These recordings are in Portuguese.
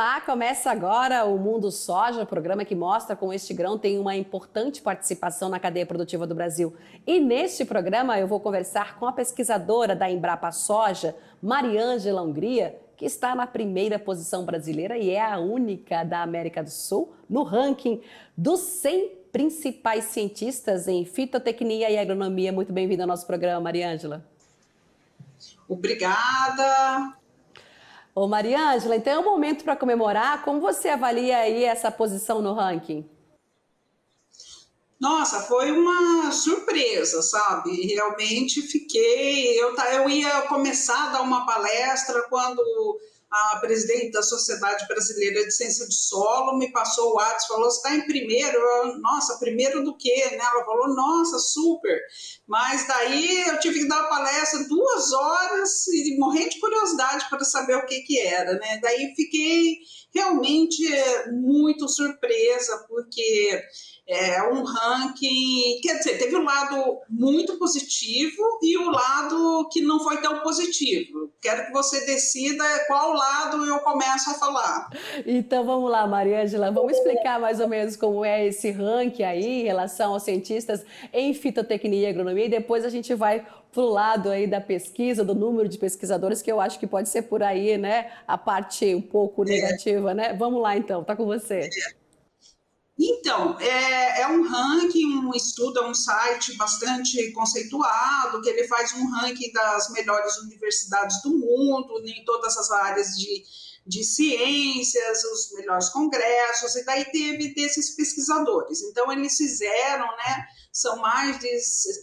Olá, começa agora o Mundo Soja, programa que mostra como este grão tem uma importante participação na cadeia produtiva do Brasil. E neste programa eu vou conversar com a pesquisadora da Embrapa Soja, Mariângela Hungria, que está na primeira posição brasileira e é a única da América do Sul no ranking dos 100 principais cientistas em fitotecnia e agronomia. Muito bem-vinda ao nosso programa, Mariângela. Obrigada. Ô Mariângela, então é um momento para comemorar. Como você avalia aí essa posição no ranking? Nossa, foi uma surpresa, sabe? Realmente fiquei. Eu ia começar a dar uma palestra quando a presidente da Sociedade Brasileira de Ciência do Solo me passou o WhatsApp, falou: você está em primeiro? Nossa, primeiro do quê? Né? Ela falou: nossa, super. Mas daí eu tive que dar a palestra 2 horas e morrendo de curiosidade para saber o que era, né? Daí fiquei realmente muito surpresa, porque é um ranking, quer dizer, teve um lado muito positivo e o lado que não foi tão positivo. Quero que você decida qual lado eu começo a falar. Então vamos lá, Mariângela, vamos explicar mais ou menos como é esse ranking aí em relação aos cientistas em fitotecnia e agronomia, e depois a gente vai para o lado aí da pesquisa, do número de pesquisadores, que eu acho que pode ser por aí, né, a parte um pouco negativa, né? Vamos lá então, tá com você. Então, é um ranking, um estudo, é um site bastante conceituado, que ele faz um ranking das melhores universidades do mundo, em todas as áreas de ciências, os melhores congressos, e daí teve desses pesquisadores. Então, eles fizeram, né, são mais de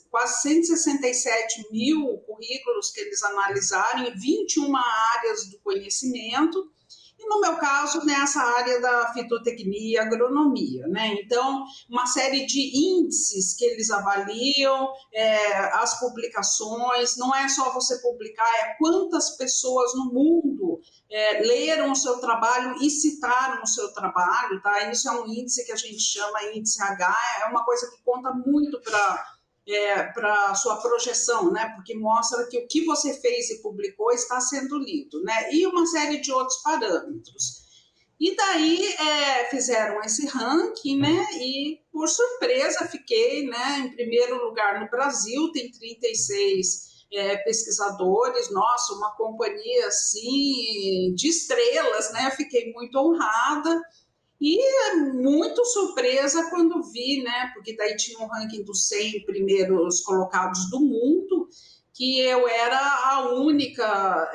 quase 167 mil currículos que eles analisaram em 21 áreas do conhecimento, e no meu caso, nessa área da fitotecnia e agronomia, né? Então, uma série de índices que eles avaliam, as publicações, não é só você publicar, é quantas pessoas no mundo leram o seu trabalho e citaram o seu trabalho, tá? Isso é um índice que a gente chama índice H, é uma coisa que conta muito para a sua projeção, né? Porque mostra que o que você fez e publicou está sendo lido, né? E uma série de outros parâmetros. E daí fizeram esse ranking, né? E por surpresa fiquei, né, em primeiro lugar no Brasil, tem 36 pesquisadores, nossa, uma companhia assim de estrelas, né? Fiquei muito honrada. E muito surpresa quando vi, né, porque daí tinha um ranking dos 100 primeiros colocados do mundo, que eu era a única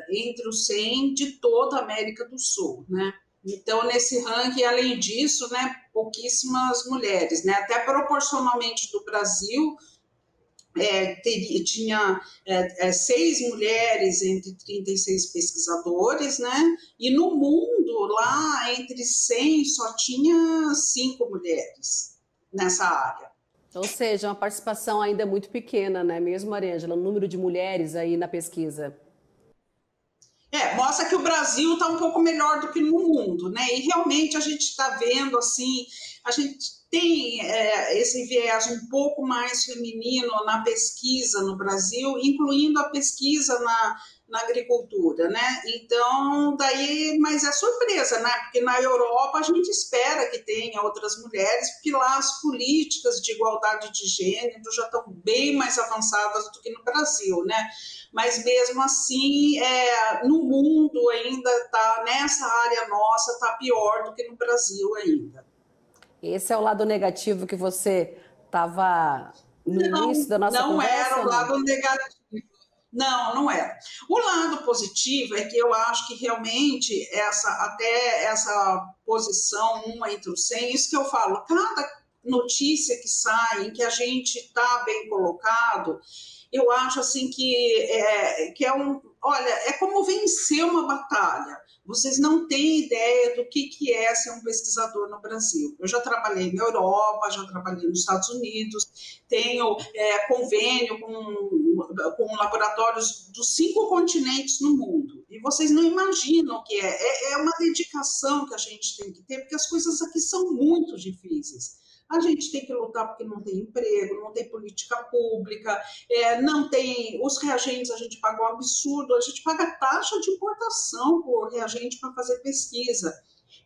entre os 100 de toda a América do Sul, né? Então, nesse ranking, além disso, né, pouquíssimas mulheres, né? Até proporcionalmente do Brasil, tinha 6 mulheres entre 36 pesquisadores, né? E no mundo, lá entre 100, só tinha 5 mulheres nessa área. Ou seja, uma participação ainda muito pequena, né? Mesmo, Mariângela, o número de mulheres aí na pesquisa. Mostra que o Brasil está um pouco melhor do que no mundo, né? E realmente a gente está vendo assim, a gente tem esse viés um pouco mais feminino na pesquisa no Brasil, incluindo a pesquisa na agricultura, né? Então, daí, mas é surpresa, né? Porque na Europa a gente espera que tenha outras mulheres, porque lá as políticas de igualdade de gênero já estão bem mais avançadas do que no Brasil, né? Mas mesmo assim, no mundo ainda está, nessa área nossa, está pior do que no Brasil ainda. Esse é o lado negativo que você estava no início da nossa conversa? Não era o lado negativo. Não era. O lado positivo é que eu acho que realmente até essa posição, uma entre os 100, isso que eu falo, cada notícia que sai, em que a gente está bem colocado, eu acho assim que olha, é como vencer uma batalha. Vocês não têm ideia do que é ser um pesquisador no Brasil. Eu já trabalhei na Europa, já trabalhei nos Estados Unidos, tenho convênio com laboratórios dos 5 continentes no mundo. E vocês não imaginam o que é. É uma dedicação que a gente tem que ter, porque as coisas aqui são muito difíceis. A gente tem que lutar porque não tem emprego, não tem política pública, não tem... Os reagentes a gente paga um absurdo, a gente paga taxa de importação por reagente para fazer pesquisa.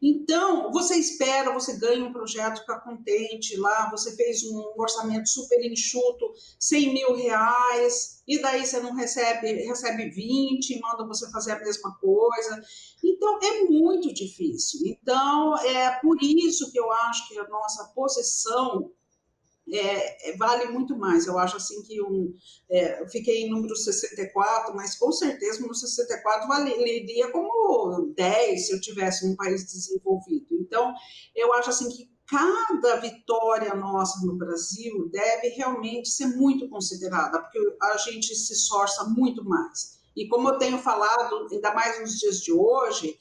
Então, você espera, você ganha um projeto, fica contente lá, você fez um orçamento super enxuto, 100 mil reais, e daí você não recebe 20, manda você fazer a mesma coisa. Então, é muito difícil. Então, é por isso que eu acho que a nossa posição vale muito mais. Eu acho assim que eu fiquei em número 64, mas com certeza o número 64 valeria como 10 se eu tivesse um país desenvolvido. Então, eu acho assim que cada vitória nossa no Brasil deve realmente ser muito considerada, porque a gente se esforça muito mais. E como eu tenho falado, ainda mais nos dias de hoje,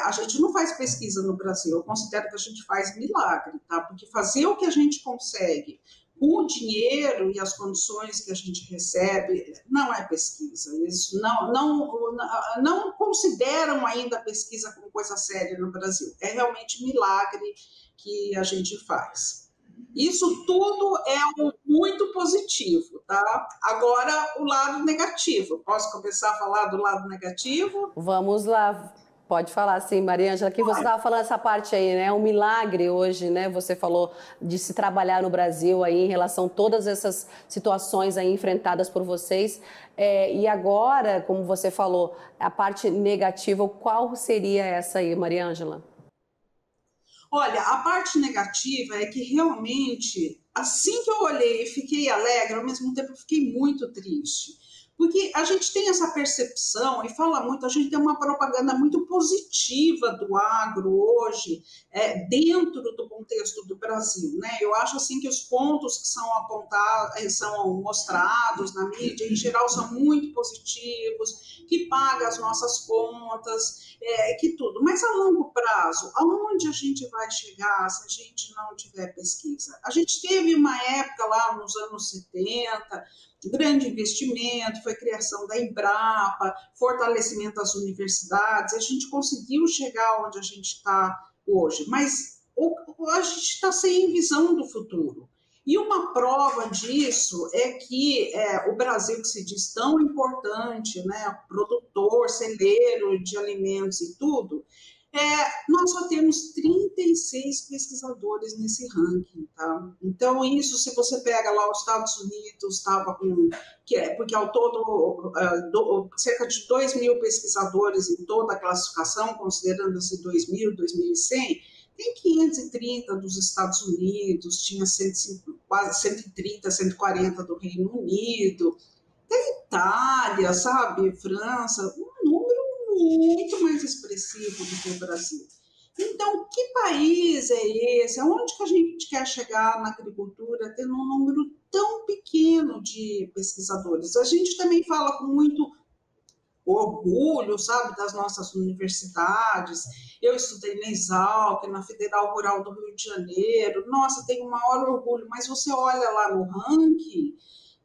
a gente não faz pesquisa no Brasil, eu considero que a gente faz milagre, tá? Porque fazer o que a gente consegue com o dinheiro e as condições que a gente recebe não é pesquisa. Eles não consideram ainda a pesquisa como coisa séria no Brasil. É realmente milagre que a gente faz. Isso tudo é muito positivo, tá? Agora, o lado negativo. Posso começar a falar do lado negativo? Vamos lá. Pode falar, sim, Mariângela, que você estava falando essa parte aí, né? Um milagre hoje, né? Você falou de se trabalhar no Brasil aí em relação a todas essas situações aí enfrentadas por vocês. E agora, como você falou, a parte negativa, qual seria essa aí, Mariângela? Olha, a parte negativa é que realmente, assim que eu olhei e fiquei alegre, ao mesmo tempo eu fiquei muito triste. Porque a gente tem essa percepção e fala muito, a gente tem uma propaganda muito positiva do agro hoje, dentro do contexto do Brasil, né? Eu acho assim que os pontos que são apontados, são mostrados na mídia, em geral, são muito positivos, que paga as nossas contas, que tudo. Mas a longo prazo, aonde a gente vai chegar se a gente não tiver pesquisa? A gente teve uma época lá nos anos 70, grande investimento, foi criação da Embrapa, fortalecimento das universidades, a gente conseguiu chegar onde a gente está hoje, mas a gente está sem visão do futuro. E uma prova disso é que o Brasil, que se diz tão importante, né, produtor, celeiro de alimentos e tudo, nós só temos 36 pesquisadores nesse ranking, tá? Então, isso, se você pega lá os Estados Unidos, estava com... porque ao todo, cerca de 2 mil pesquisadores em toda a classificação, considerando-se 2.000, 2.100, tem 530 dos Estados Unidos, tinha 150, quase 130, 140 do Reino Unido, tem Itália, sabe, França, um número muito mais expressivo do que o Brasil. Então, que país é esse? Aonde que a gente quer chegar na agricultura tendo um número tão pequeno de pesquisadores? A gente também fala com muito orgulho, sabe, das nossas universidades. Eu estudei na Exalc, na Federal Rural do Rio de Janeiro. Nossa, tenho o maior orgulho, mas você olha lá no ranking,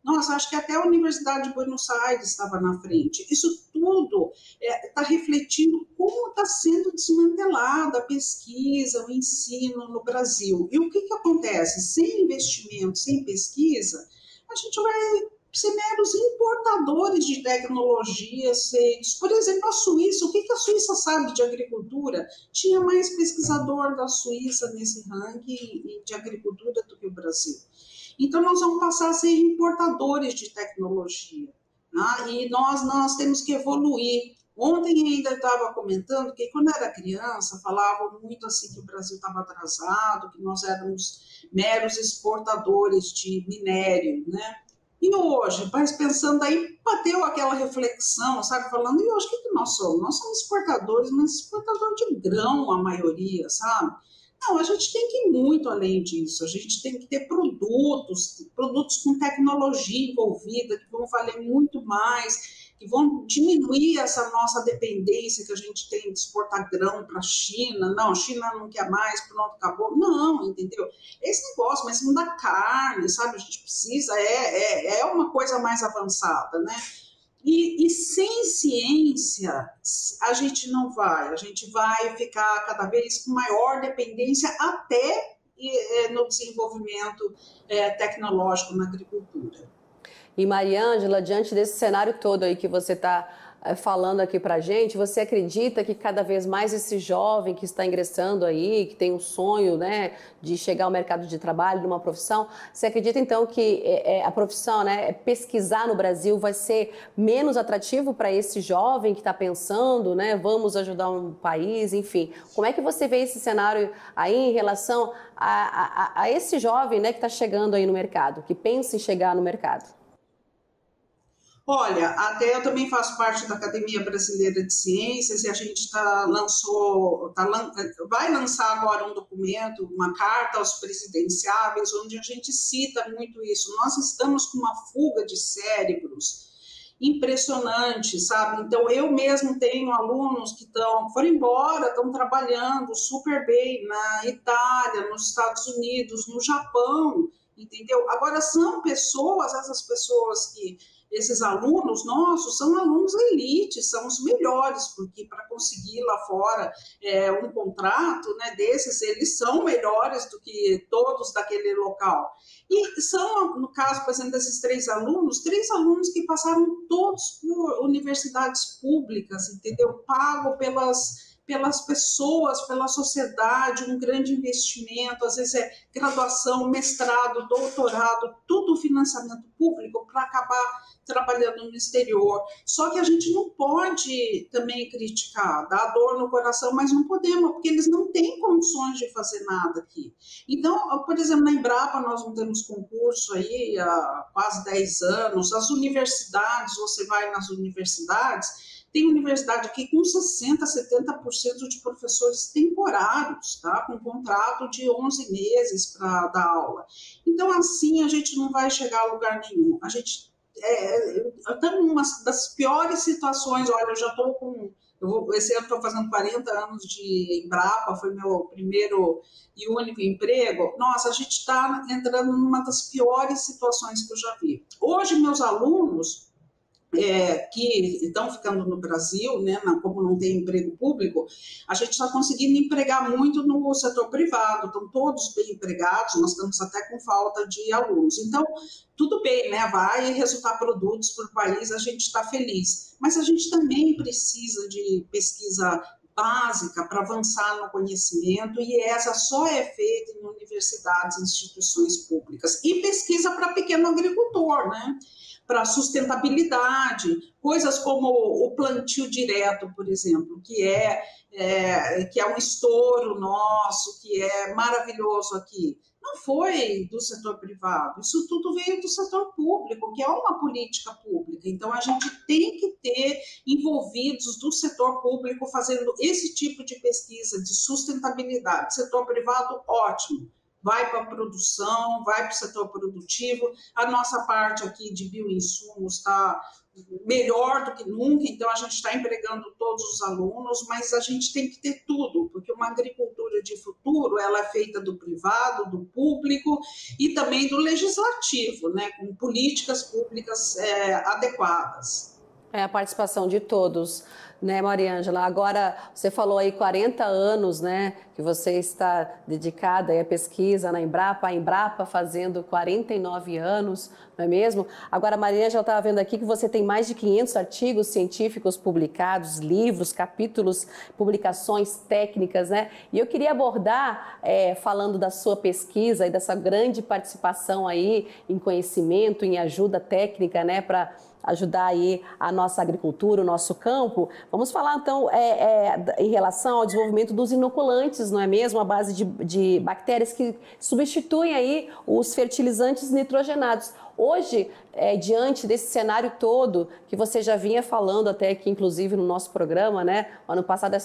nossa, acho que até a Universidade de Buenos Aires estava na frente. Isso tudo está refletindo como está sendo desmantelada a pesquisa, o ensino no Brasil. E o que acontece? Sem investimento, sem pesquisa, a gente vai ser meros importadores de tecnologias. Por exemplo, a Suíça, o que a Suíça sabe de agricultura? Tinha mais pesquisador da Suíça nesse ranking de agricultura do que o Brasil. Então, nós vamos passar a ser importadores de tecnologia, né? E nós temos que evoluir. Ontem ainda estava comentando que, quando era criança, falavam muito assim que o Brasil estava atrasado, que nós éramos meros exportadores de minério, né? E hoje, mas pensando aí, bateu aquela reflexão, sabe? Falando, e hoje o que nós somos? Nós somos exportadores, mas exportador de grão, a maioria, sabe? Não, a gente tem que ir muito além disso, a gente tem que ter produtos com tecnologia envolvida, que vão valer muito mais, que vão diminuir essa nossa dependência que a gente tem de exportar grão para a China. Não, a China não quer mais, pronto, acabou. Não, entendeu? Esse negócio, mas não dá carne, sabe? A gente precisa, é uma coisa mais avançada, né? E sem ciência, a gente não vai, a gente vai ficar cada vez com maior dependência até no desenvolvimento tecnológico na agricultura. E Mariângela, diante desse cenário todo aí que você está falando aqui para a gente, você acredita que cada vez mais esse jovem que está ingressando aí, que tem um sonho, né, de chegar ao mercado de trabalho, numa profissão, você acredita então que a profissão, né, pesquisar no Brasil vai ser menos atrativo para esse jovem que está pensando, né, vamos ajudar um país, enfim. Como é que você vê esse cenário aí em relação a esse jovem, né, que está chegando aí no mercado, que pensa em chegar no mercado? Olha, até eu também faço parte da Academia Brasileira de Ciências e a gente vai lançar agora um documento, uma carta aos presidenciáveis, onde a gente cita muito isso. Nós estamos com uma fuga de cérebros impressionante, sabe? Então, eu mesmo tenho alunos que foram embora, estão trabalhando super bem na Itália, nos Estados Unidos, no Japão, entendeu? Agora, são pessoas, essas pessoas que esses alunos nossos são alunos elite, são os melhores, porque para conseguir lá fora um contrato, né, desses, eles são melhores do que todos daquele local. E são, no caso, por exemplo, desses três alunos que passaram todos por universidades públicas, entendeu? Pago pelas pessoas, pela sociedade, um grande investimento, às vezes graduação, mestrado, doutorado, tudo financiamento público para acabar trabalhando no exterior. Só que a gente não pode também criticar, dar dor no coração, mas não podemos, porque eles não têm condições de fazer nada aqui. Então, por exemplo, na Embrapa nós não temos concurso aí há quase 10 anos, as universidades, você vai nas universidades, tem universidade aqui com 60%, 70% de professores temporários, tá? Com contrato de 11 meses para dar aula. Então, assim, a gente não vai chegar a lugar nenhum. A gente está numa das piores situações. Olha, eu já estou com... esse ano estou fazendo 40 anos de Embrapa, foi meu primeiro e único emprego. Nossa, a gente está entrando numa das piores situações que eu já vi. Hoje, meus alunos... que estão ficando no Brasil, né, como não tem emprego público, a gente está conseguindo empregar muito no setor privado, estão todos bem empregados, nós estamos até com falta de alunos. Então, tudo bem, né, vai resultar produtos para o país, a gente está feliz, mas a gente também precisa de pesquisa básica para avançar no conhecimento, e essa só é feita em universidades e instituições públicas. E pesquisa para pequeno agricultor, né? Para sustentabilidade, coisas como o plantio direto, por exemplo, que é um estouro nosso, que é maravilhoso aqui. Não foi do setor privado, isso tudo veio do setor público, que é uma política pública. Então, a gente tem que ter envolvidos do setor público fazendo esse tipo de pesquisa de sustentabilidade. Setor privado, ótimo. Vai para a produção, vai para o setor produtivo. A nossa parte aqui de bioinsumos está melhor do que nunca, então a gente está empregando todos os alunos, mas a gente tem que ter tudo, porque uma agricultura de futuro, ela é feita do privado, do público e também do legislativo, né, com políticas públicas adequadas. É a participação de todos, né, Mariângela? Agora, você falou aí 40 anos, né, que você está dedicada aí à pesquisa na Embrapa, a Embrapa fazendo 49 anos, não é mesmo? Agora, Mariângela, estava vendo aqui que você tem mais de 500 artigos científicos publicados, livros, capítulos, publicações técnicas, né? E eu queria abordar, falando da sua pesquisa e dessa grande participação aí em conhecimento, em ajuda técnica, né, para ajudar aí a nossa agricultura, o nosso campo. Vamos falar então em relação ao desenvolvimento dos inoculantes, não é mesmo? A base de bactérias que substituem aí os fertilizantes nitrogenados. Hoje, diante desse cenário todo, que você já vinha falando até aqui, inclusive no nosso programa, né? Ano passado,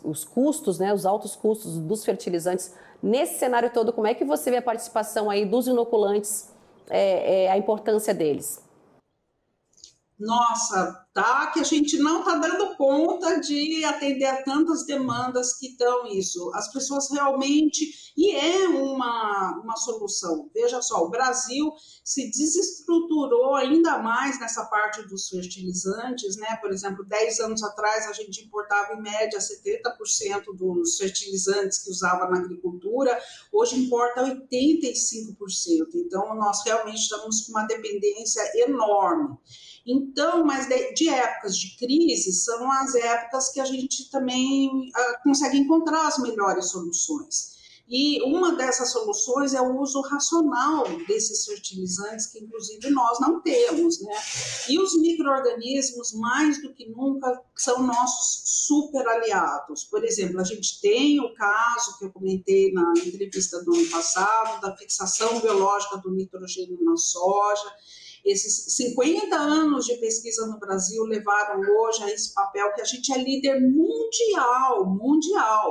os custos, né? Os altos custos dos fertilizantes. Nesse cenário todo, como é que você vê a participação aí dos inoculantes, a importância deles? Nossa, tá? Que a gente não está dando conta de atender a tantas demandas que estão isso. As pessoas realmente... E é uma solução. Veja só, o Brasil se desestruturou ainda mais nessa parte dos fertilizantes, né? Por exemplo, 10 anos atrás a gente importava em média 70% dos fertilizantes que usava na agricultura, hoje importa 85%. Então, nós realmente estamos com uma dependência enorme. Então, mas de épocas de crise, são as épocas que a gente também consegue encontrar as melhores soluções. E uma dessas soluções é o uso racional desses fertilizantes, que inclusive nós não temos, né? E os micro-organismos, mais do que nunca, são nossos super aliados. Por exemplo, a gente tem o caso que eu comentei na entrevista do ano passado, da fixação biológica do nitrogênio na soja. Esses 50 anos de pesquisa no Brasil levaram hoje a esse papel que a gente é líder mundial.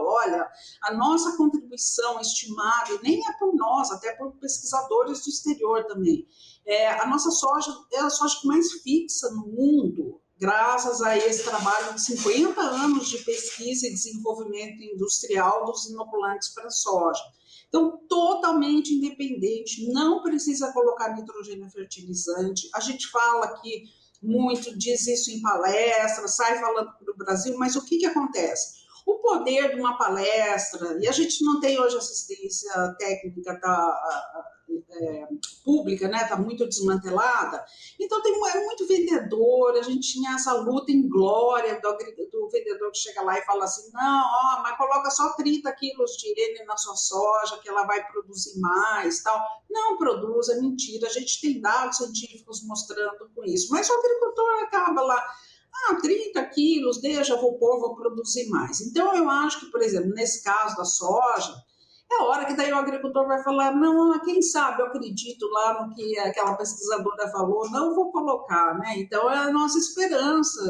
Olha, a nossa contribuição estimada, e nem é por nós, até por pesquisadores do exterior também, a nossa soja é a soja que mais fixa no mundo, graças a esse trabalho de 50 anos de pesquisa e desenvolvimento industrial dos inoculantes para a soja. Então, totalmente independente, não precisa colocar nitrogênio fertilizante. A gente fala aqui muito, diz isso em palestra, sai falando para o Brasil, mas o que acontece? O poder de uma palestra, e a gente não tem hoje assistência técnica pública, né? Está muito desmantelada, então é muito vendedor, a gente tinha essa luta em glória do vendedor que chega lá e fala assim, não, mas coloca só 30 quilos de N na sua soja, que ela vai produzir mais, tal. Não produz, é mentira, a gente tem dados científicos mostrando com isso, mas o agricultor acaba lá, 30 quilos, deixa, vou produzir mais. Então, eu acho que, por exemplo, nesse caso da soja, é a hora que daí o agricultor vai falar, não, quem sabe, eu acredito lá no que aquela pesquisadora falou, não vou colocar, né? Então, é a nossa esperança,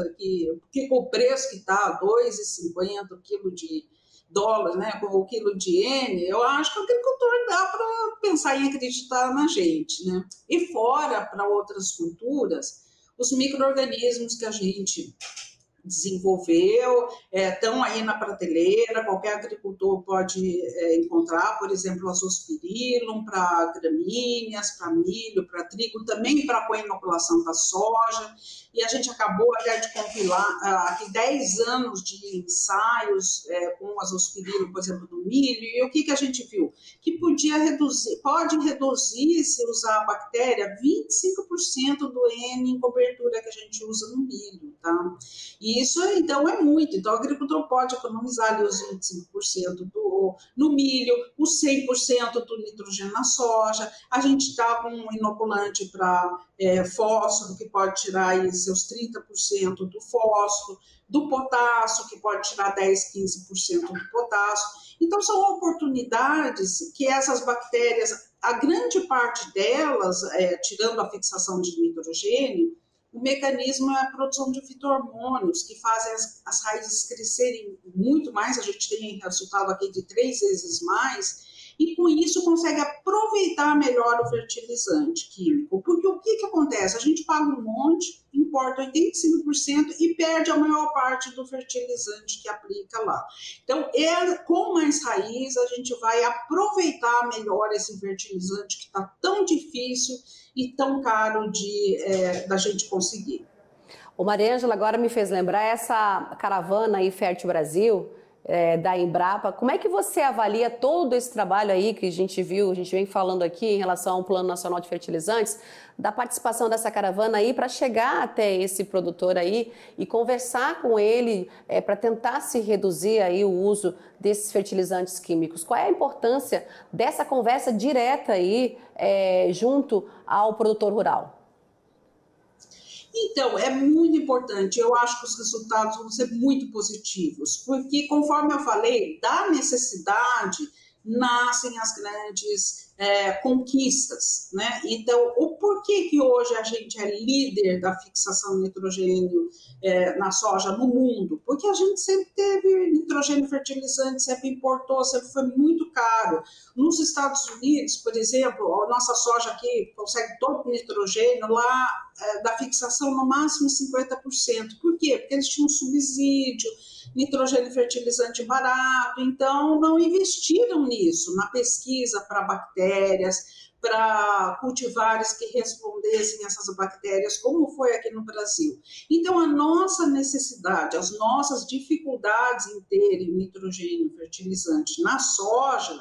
porque com o preço que está, $2,50 o quilo de dólar, né, com o quilo de N, eu acho que o agricultor dá para pensar em acreditar na gente, né? E fora, para outras culturas, os micro-organismos que a gente desenvolveu, estão aí na prateleira, qualquer agricultor pode encontrar, por exemplo, azospirillum para gramíneas, para milho, para trigo, também para a inoculação da soja, e a gente acabou de compilar aqui 10 anos de ensaios com azospirillum, por exemplo, do milho, e o que a gente viu? Que pode reduzir, se usar a bactéria, 25% do N em cobertura que a gente usa no milho, tá? E isso, então, é muito. Então, o agricultor pode economizar ali os 25% no milho, os 100% do nitrogênio na soja. A gente está com um inoculante para fósforo, que pode tirar aí seus 30% do fósforo, do potássio, que pode tirar 10, 15% do potássio. Então, são oportunidades que essas bactérias, a grande parte delas, tirando a fixação de nitrogênio, o mecanismo é a produção de fito-hormônios, que fazem as raízes crescerem muito mais, a gente tem resultado aqui de 3 vezes mais, e com isso consegue aproveitar melhor o fertilizante químico. Porque o que acontece? A gente paga um monte, importa 85% e perde a maior parte do fertilizante que aplica lá. Então, com mais raiz, a gente vai aproveitar melhor esse fertilizante que está tão difícil e tão caro da gente conseguir. O Mariângela agora me fez lembrar essa caravana aí, Fértil Brasil, da Embrapa. Como é que você avalia todo esse trabalho aí que a gente vem falando aqui em relação ao Plano Nacional de Fertilizantes, da participação dessa caravana aí para chegar até esse produtor aí e conversar com ele para tentar se reduzir aí o uso desses fertilizantes químicos? Qual é a importância dessa conversa direta aí junto ao produtor rural? Então, é muito importante. Eu acho que os resultados vão ser muito positivos, porque, conforme eu falei, da necessidade nascem as grandes conquistas, né? Então, o porquê que hoje a gente é líder da fixação de nitrogênio na soja no mundo? Porque a gente sempre teve nitrogênio fertilizante, sempre importou, sempre foi muito caro. Nos Estados Unidos, por exemplo, a nossa soja aqui consegue todo o nitrogênio lá da fixação no máximo 50%. Por quê? Porque eles tinham subsídio, nitrogênio fertilizante barato, então não investiram nisso, na pesquisa para bactérias, para cultivares que respondessem a essas bactérias, como foi aqui no Brasil. Então, a nossa necessidade, as nossas dificuldades em ter nitrogênio fertilizante na soja,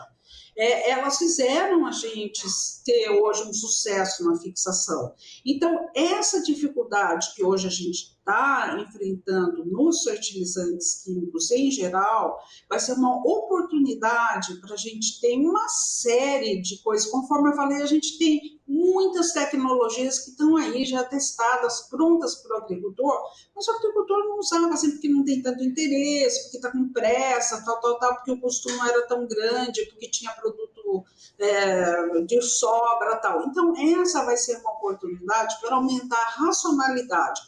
elas fizeram a gente ter hoje um sucesso na fixação. Então, essa dificuldade que hoje a gente está enfrentando nos fertilizantes químicos em geral, vai ser uma oportunidade para a gente ter uma série de coisas. Conforme eu falei, a gente tem muitas tecnologias que estão aí já testadas, prontas para o agricultor, mas o agricultor não usava assim porque não tem tanto interesse, porque está com pressa, tal, porque o custo não era tão grande, porque tinha produto de sobra, tal. Então, essa vai ser uma oportunidade para aumentar a racionalidade,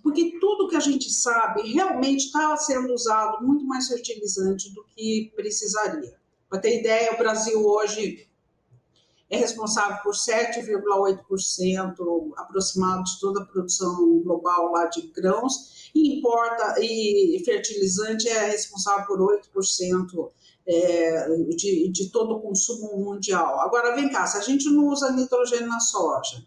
porque tudo que a gente sabe realmente está sendo usado muito mais fertilizante do que precisaria. Para ter ideia, o Brasil hoje é responsável por 7,8% aproximado de toda a produção global lá de grãos, e fertilizante é responsável por 8% de todo o consumo mundial. Agora, vem cá, se a gente não usa nitrogênio na soja,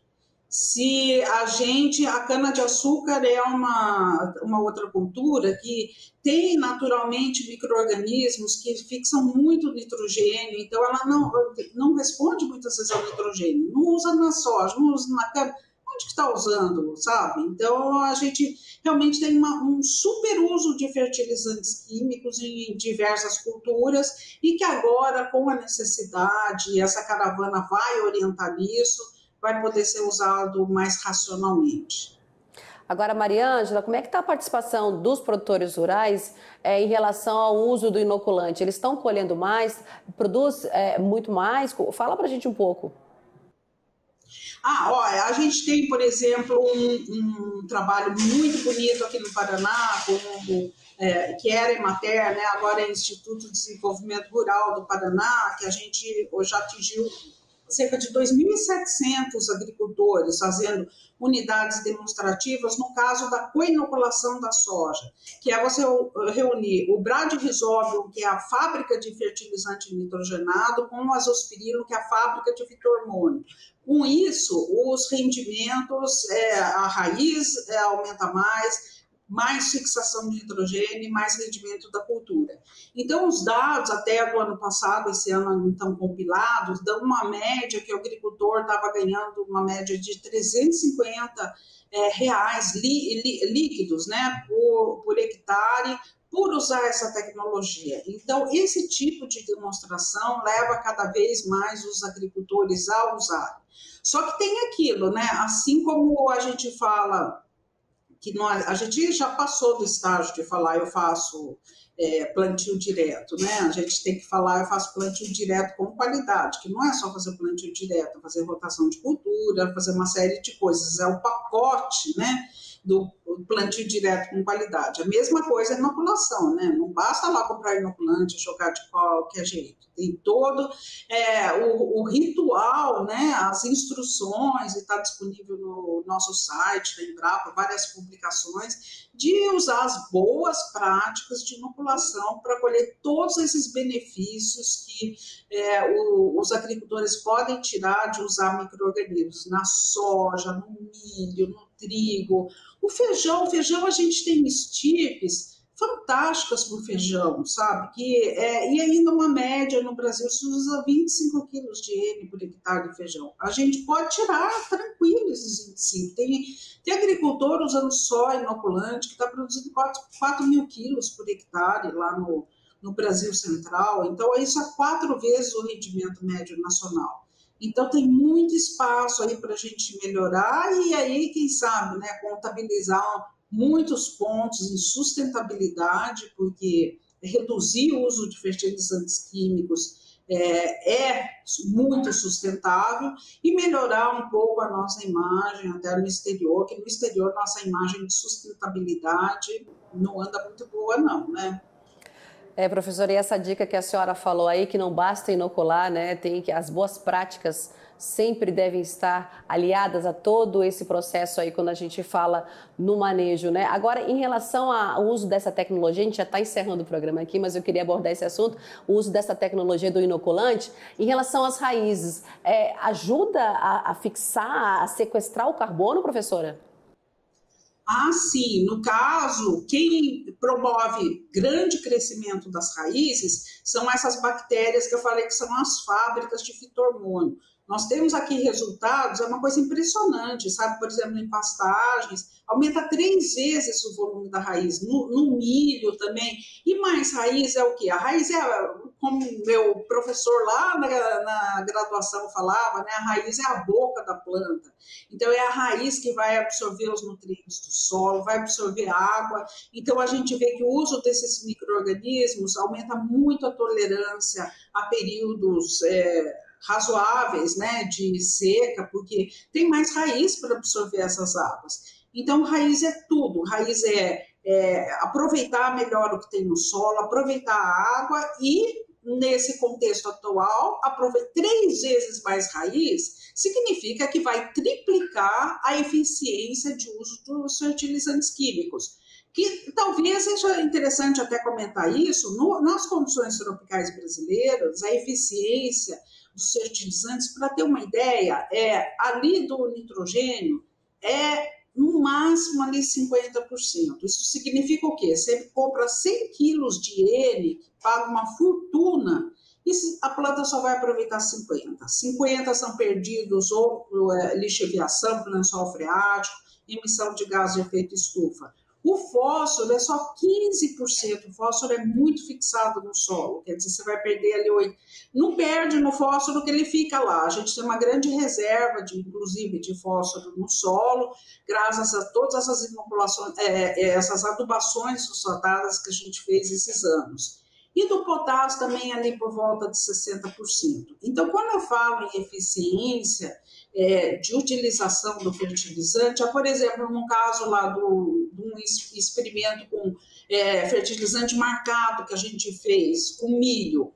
se a cana-de-açúcar é uma outra cultura que tem naturalmente micro-organismos que fixam muito nitrogênio, então ela não responde muitas vezes ao nitrogênio, não usa na soja, não usa na cana, onde que está usando, sabe? Então a gente realmente tem um super uso de fertilizantes químicos em diversas culturas e que agora, com a necessidade, essa caravana vai orientar isso, vai poder ser usado mais racionalmente. Agora, Mariângela, como é que está a participação dos produtores rurais em relação ao uso do inoculante? Eles estão colhendo mais, produz muito mais? Fala para a gente um pouco. Olha, a gente tem, por exemplo, um trabalho muito bonito aqui no Paraná, que era Emater, né? Agora é Instituto de Desenvolvimento Rural do Paraná, que a gente hoje atingiu cerca de 2.700 agricultores fazendo unidades demonstrativas no caso da coinoculação da soja, que é você reunir o Bradirizóbio, que é a fábrica de fertilizante nitrogenado, com o azospirilo, que é a fábrica de fito-hormônio. Com isso, os rendimentos, a raiz aumenta mais fixação de nitrogênio e mais rendimento da cultura. Então, os dados até do ano passado, esse ano não estão compilados, dão uma média que o agricultor estava ganhando uma média de R$350 líquidos, né, por hectare, por usar essa tecnologia. Então, esse tipo de demonstração leva cada vez mais os agricultores a usar. Só que tem aquilo, né, assim como a gente fala que a gente já passou do estágio de falar eu faço plantio direto, né? A gente tem que falar eu faço plantio direto com qualidade, que não é só fazer plantio direto, é fazer rotação de cultura, fazer uma série de coisas, é o pacote, né, do plantio direto com qualidade. A mesma coisa é inoculação, né? Não basta lá comprar inoculante e jogar de qualquer jeito. Tem todo o ritual, né? As instruções, e está disponível no nosso site, da Embrapa, várias publicações, de usar as boas práticas de inoculação para colher todos esses benefícios que os agricultores podem tirar de usar micro-organismos na soja, no milho, no trigo. O feijão a gente tem estirpes fantásticas para o feijão, sabe? E ainda uma média no Brasil se usa 25 quilos de N por hectare de feijão. A gente pode tirar tranquilo esses 25. Tem agricultor usando só inoculante que está produzindo 4 mil quilos por hectare lá no Brasil Central. Então, isso é 4 vezes o rendimento médio nacional. Então, tem muito espaço aí para a gente melhorar e aí, quem sabe, né, contabilizar muitos pontos em sustentabilidade, porque reduzir o uso de fertilizantes químicos é muito sustentável e melhorar um pouco a nossa imagem até no exterior, que no exterior nossa imagem de sustentabilidade não anda muito boa não, né? Professora, e essa dica que a senhora falou aí, que não basta inocular, né? Tem que as boas práticas sempre devem estar aliadas a todo esse processo aí quando a gente fala no manejo, né? Agora, em relação ao uso dessa tecnologia, a gente já está encerrando o programa aqui, mas eu queria abordar esse assunto, o uso dessa tecnologia do inoculante, em relação às raízes, ajuda a fixar, a sequestrar o carbono, professora? Ah, sim. No caso, quem promove grande crescimento das raízes são essas bactérias que eu falei que são as fábricas de fito-hormônio. Nós temos aqui resultados, é uma coisa impressionante, sabe? Por exemplo, em pastagens, aumenta 3 vezes o volume da raiz, no milho também. E mais raiz é o quê? A raiz é, como meu professor lá na graduação falava, né? A raiz é a boca da planta. Então, é a raiz que vai absorver os nutrientes do solo, vai absorver a água. Então, a gente vê que o uso desses micro-organismos aumenta muito a tolerância a períodos razoáveis, né, de seca, porque tem mais raiz para absorver essas águas. Então, raiz é tudo. Raiz é aproveitar melhor o que tem no solo, aproveitar a água e, nesse contexto atual, aproveitar 3 vezes mais raiz significa que vai triplicar a eficiência de uso dos fertilizantes químicos. Que talvez seja interessante até comentar isso, nas condições tropicais brasileiras, a eficiência dos fertilizantes, para ter uma ideia, ali do nitrogênio, no máximo ali 50%. Isso significa o quê? Você compra 100 quilos de N, paga uma fortuna, e a planta só vai aproveitar 50. 50 são perdidos ou lixiviação, lençol freático, emissão de gás de efeito estufa. O fósforo é só 15%, o fósforo é muito fixado no solo, quer dizer, você vai perder ali 8%. Não perde no fósforo que ele fica lá, a gente tem uma grande reserva, inclusive, de fósforo no solo, graças a todas essas inoculações, essas adubações fosfatadas que a gente fez esses anos. E do potássio também ali por volta de 60%. Então, quando eu falo em eficiência de utilização do fertilizante, por exemplo, no caso lá de um experimento com fertilizante marcado que a gente fez com milho,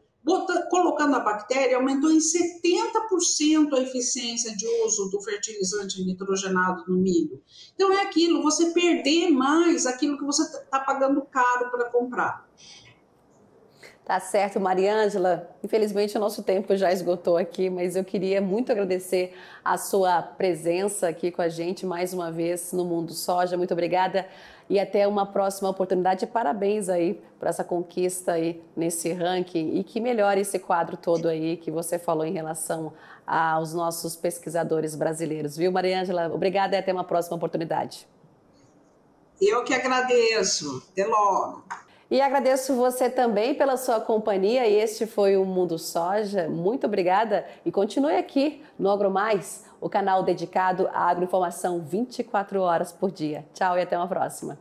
colocando a bactéria, aumentou em 70% a eficiência de uso do fertilizante nitrogenado no milho. Então, é aquilo, você perder mais aquilo que você está pagando caro para comprar. Tá certo, Mariângela. Infelizmente o nosso tempo já esgotou aqui, mas eu queria muito agradecer a sua presença aqui com a gente mais uma vez no Mundo Soja. Muito obrigada e até uma próxima oportunidade. Parabéns aí por essa conquista aí nesse ranking e que melhore esse quadro todo aí que você falou em relação aos nossos pesquisadores brasileiros. Viu, Mariângela? Obrigada e até uma próxima oportunidade. Eu que agradeço. Até logo. E agradeço você também pela sua companhia e este foi o Mundo Soja. Muito obrigada e continue aqui no AgroMais, o canal dedicado à agroinformação 24 horas por dia. Tchau e até uma próxima.